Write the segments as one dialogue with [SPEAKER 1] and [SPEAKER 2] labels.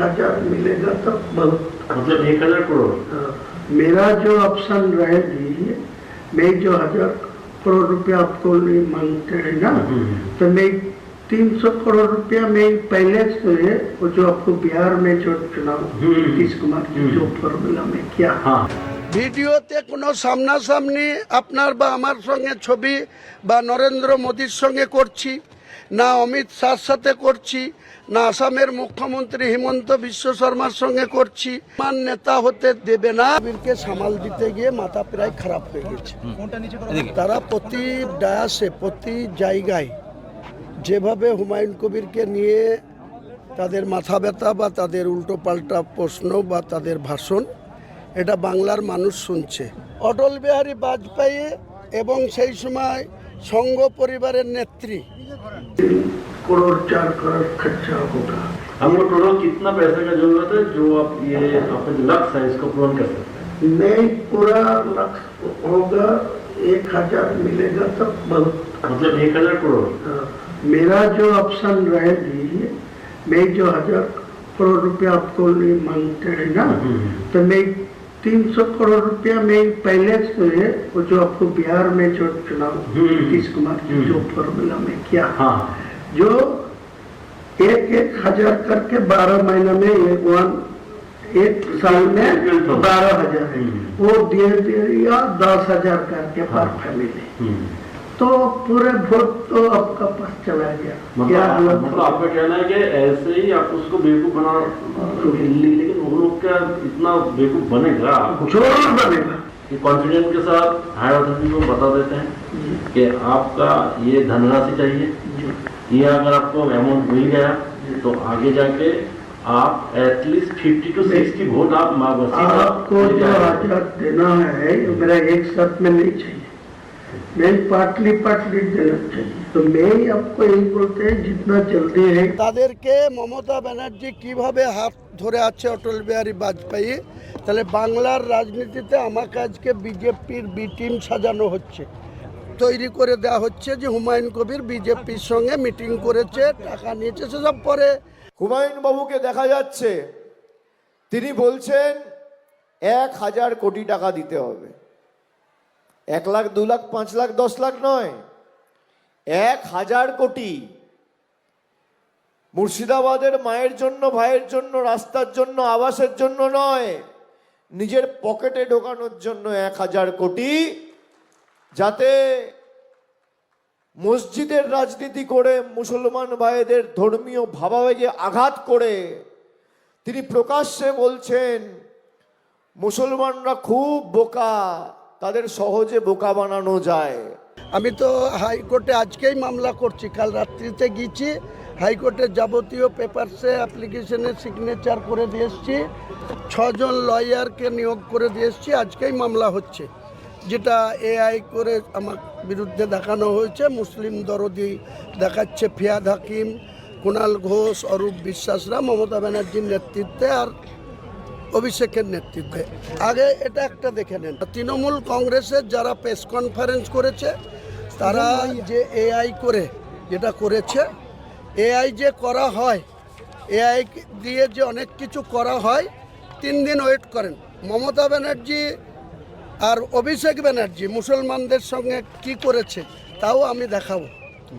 [SPEAKER 1] 1000 मिलेगा तो बहुत,
[SPEAKER 2] मतलब 1000 करोड़।
[SPEAKER 1] मेरा जो ऑप्शन रहेगी, मैं जो 1000 करोड़ रुपया आपको लिए मांगते हैं ना, तो मैं 300 करोड़ रुपया में पहले से वो जो आपको बिहार में जो चुनाव नीतीश कुमार की जो फॉर्मूला में किया, ভিডিওতে কোনো সামনাসামনি আপনার বা আমার সঙ্গে ছবি বা নরেন্দ্র মোদীর সঙ্গে করছি না, অমিত শাহর সাথে করছি না, আসামের মুখ্যমন্ত্রী হিমন্ত বিশ্ব শর্মার সঙ্গে করছি। আমার নেতা হতে দেবে না। বীরকে সামাল দিতে গিয়ে মাথা প্রায় খারাপ হয়ে গেছে। তারা প্রতি ডায়াসে প্রতি জায়গায় যেভাবে হুমায়ুন কবিরকে নিয়ে তাদের মাথা ব্যথা বা তাদের উল্টো পাল্টা প্রশ্ন বা তাদের ভাষণ, এটা বাংলার মানুষ শুনছে। অটল বিহারী বাজপেয়ী এবং সেই সময় সংঘ পরিবারের নেত্রী 3 करोड़ 4 करोड़ खर्चा होगा।
[SPEAKER 2] हमको टोटल कितना पैसे का जरूरत है जो आप ये आपका जो लक्ष्य है इसको पूर्ण कर सकते हैं?
[SPEAKER 1] नहीं, पूरा लक्ष्य होगा 1000 मिलेगा तो बहुत,
[SPEAKER 2] मतलब 1000 करोड़।
[SPEAKER 1] मेरा जो ऑप्शन रहेगी, मैं जो 1000 करोड़ रुपया आपको लिए मांगते हैं ना, तो मैं 300 करोड़ रुपया में पहले से वो जो आपको बिहार में जो चुनाव नीतीश कुमार की जो फॉर्मूला में किया, जो 1,000 करके 12 महीने में एक साल में 12,000 है, वो दिया 10,000 करके पर फैमिली, तो पूरे वोट तो आपका पास चला गया।
[SPEAKER 2] मतलब आपका कहना है कि ऐसे ही आप उसको बेवकूफ बना, लेकिन वो लोग क्या इतना बेवकूफ बनेगा?
[SPEAKER 1] जरूर बनेगा।
[SPEAKER 2] कॉन्फिडेंस के साथ हायर अथॉरिटी को बता देते हैं कि आपका ये धनराशि चाहिए, ये अगर आपको अमाउंट मिल गया तो आगे जाके आप एटलीस्ट 50 to 60 वोट आप
[SPEAKER 1] आपको जो 1000 देना है मेरा एक साथ में नहीं चाहिए, मैं पाटली देना चाहिए। तो मैं आपको यही बोलते हैं जितना जल्दी है। তাদেরকে মমতা ব্যানার্জি কিভাবে হাত ধরে আছে অটল বিহারী বাজপেয়ী, তাহলে বাংলার রাজনীতিতে আমাকে আজকে বিজেপির বি টিম সাজানো হচ্ছে, তৈরি করে দেওয়া হচ্ছে যে হুমায়ুন কবির বিজেপির সঙ্গে মিটিং করেছে, টাকা নিয়েছে, সেসব পরে।
[SPEAKER 3] হুমায়ুন বাবুকে দেখা যাচ্ছে তিনি বলছেন 1000 কোটি টাকা দিতে হবে। 1 লাখ 2 লাখ 5 লাখ 10 লাখ নয়, 1000 কোটি। মুর্শিদাবাদের মায়ের জন্য, ভাইয়ের জন্য, রাস্তার জন্য, আবাসের জন্য নয়, নিজের পকেটে ঢোকানোর জন্য 1000 কোটি, যাতে মসজিদের রাজনীতি করে মুসলমান ভাইদের ধর্মীয় ভাবাবেগে আঘাত করে তিনি প্রকাশ্যে বলছেন মুসলমানরা খুব বোকা, তাদের সহজে বোকা বানানো যায়। আমি তো হাইকোর্টে আজকেই মামলা করছি, কাল রাত্রিতে গিয়েছি হাইকোর্টের যাবতীয় পেপারসে অ্যাপ্লিকেশনের সিগনেচার করে দিয়ে এসেছি, 6 জন লয়ারকে নিয়োগ করে দিয়ে এসেছি, আজকেই মামলা হচ্ছে। যেটা এআই করে আমার বিরুদ্ধে দেখানো হয়েছে, মুসলিম দরদি দেখাচ্ছে ফিয়াদ হাকিম, কুণাল ঘোষ, অরূপ বিশ্বাসরা মমতা ব্যানার্জির নেতৃত্বে আর অভিষেকের নেতৃত্বে। আগে এটা একটা দেখে নেন, তৃণমূল কংগ্রেসের যারা প্রেস কনফারেন্স করেছে তারা যে এআই করে যেটা করেছে, এআই যে করা হয়, এআই দিয়ে যে অনেক কিছু করা হয়, 3 দিন ওয়েট করেন। মমতা ব্যানার্জি আর অভিষেক ব্যানার্জি মুসলমানদের সঙ্গে কি করেছে তাও আমি দেখাবো,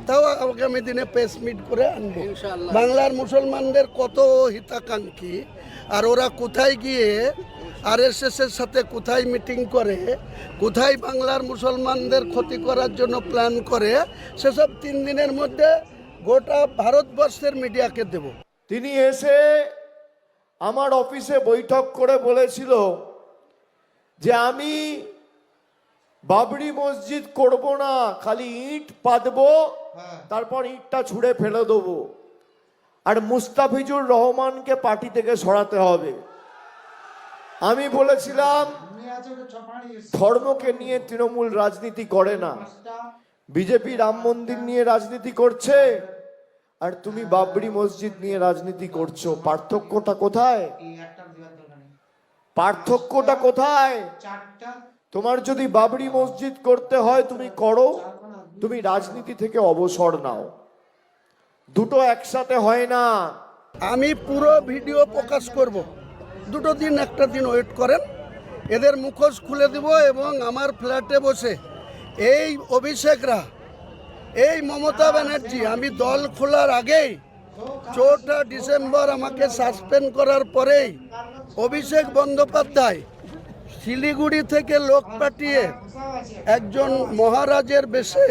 [SPEAKER 3] তাও আগামী দিনে প্রেস মিট করে আনবো। বাংলার মুসলমানদের কত হিতাকাঙ্ক্ষী, আর ওরা কোথায় গিয়ে আরএসএসের সাথে কোথায় মিটিং করে, কোথায় বাংলার মুসলমানদের ক্ষতি করার জন্য প্ল্যান করে, সেসব 3 দিনের মধ্যে গোটা ভারতবর্ষের মিডিয়াকে দেব। তিনি এসে আমার অফিসে বৈঠক করে বলেছিল যে আমি বাবরি মসজিদ করব না, খালি ইট পাতবো, তারপর ইটটা ছুঁড়ে ফেলে দেবো, আর মুস্তাফিজুর রহমানকে পার্টি থেকে সরাতে হবে। আমি বলেছিলাম ধর্মকে নিয়ে তৃণমূল রাজনীতি করে না, বিজেপি রাম মন্দির নিয়ে রাজনীতি করছে আর তুমি বাবরি মসজিদ নিয়ে রাজনীতি করছো। পার্থক্যটা কোথায়? পার্থক্যটা কোথায়? তোমার যদি বাবরি মসজিদ করতে হয় তুমি করো, তুমি রাজনীতি থেকে অবসর নাও, দুটো একসাথে হয় না।
[SPEAKER 1] আমি পুরো ভিডিও প্রকাশ করব, দুটো দিন একটা দিন ওয়েট করেন, এদের মুখোশ খুলে দেব এবং আমার ফ্ল্যাটে বসে এই অভিষেকরা, এই মমতা ব্যানার্জি, আমি দল খোলার আগেই 4টা ডিসেম্বর আমাকে সাসপেন্ড করার পরেই অভিষেক বন্দ্যোপাধ্যায় শিলিগুড়ি থেকে লোক পাঠিয়ে একজন মহারাজের বেশে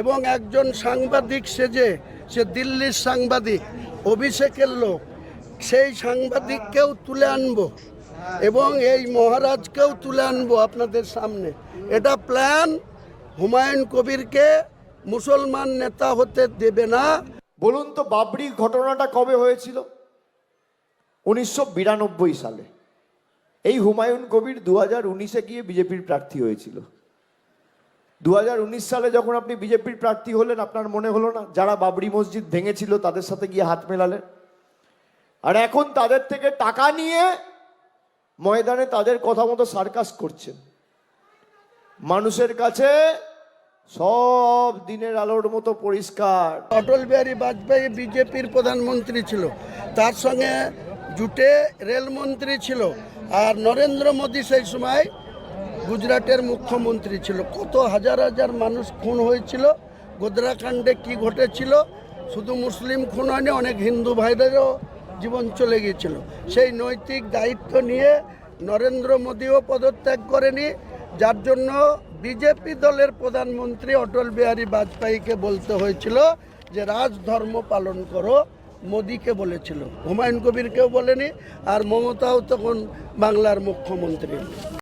[SPEAKER 1] এবং একজন সাংবাদিক সেজে, সে দিল্লির সাংবাদিক, অভিষেকের লোক, সেই সাংবাদিককেও তুলে আনবো এবং এই মহারাজকেও তুলে আনবো আপনাদের সামনে। এটা প্ল্যান। হুমায়ুন কবিরকে মুসলমান নেতা হতে দেবে না।
[SPEAKER 3] বলুন তো বাবরি ঘটনাটা কবে হয়েছিল? 1992 সালে। এই হুমায়ুন কবির 2019-এ গিয়ে বিজেপির প্রার্থী হয়েছিল। 2019 সালে যখন আপনি বিজেপির প্রার্থী হলেন, আপনার মনে হলো না যারা বাবরি মসজিদ ভেঙেছিল তাদের সাথে গিয়ে হাত মেলালেন? আর এখন তাদের থেকে টাকা নিয়ে ময়দানে তাদের কথা মতো সার্কাস করছেন। মানুষের কাছে সব দিনের আলোর মতো পরিষ্কার।
[SPEAKER 1] অটল বিহারী বাজপেয়ী বিজেপির প্রধানমন্ত্রী ছিল, তার সঙ্গে জুটে রেলমন্ত্রী ছিল, আর নরেন্দ্র মোদী সেই সময় গুজরাটের মুখ্যমন্ত্রী ছিল। কত হাজার হাজার মানুষ খুন হয়েছিল, গোদরাকাণ্ডে কি ঘটেছিল, শুধু মুসলিম খুন হয়নি, অনেক হিন্দু ভাইদেরও জীবন চলে গিয়েছিল। সেই নৈতিক দায়িত্ব নিয়ে নরেন্দ্র মোদীও পদত্যাগ করেনি, যার জন্য বিজেপি দলের প্রধানমন্ত্রী অটল বিহারী বাজপেয়ীকে বলতে হয়েছিল যে রাজধর্ম পালন করো, মোদীকে বলেছিল, হুমায়ুন কবিরকেও বলেনি। আর মমতাও তখন বাংলার মুখ্যমন্ত্রী।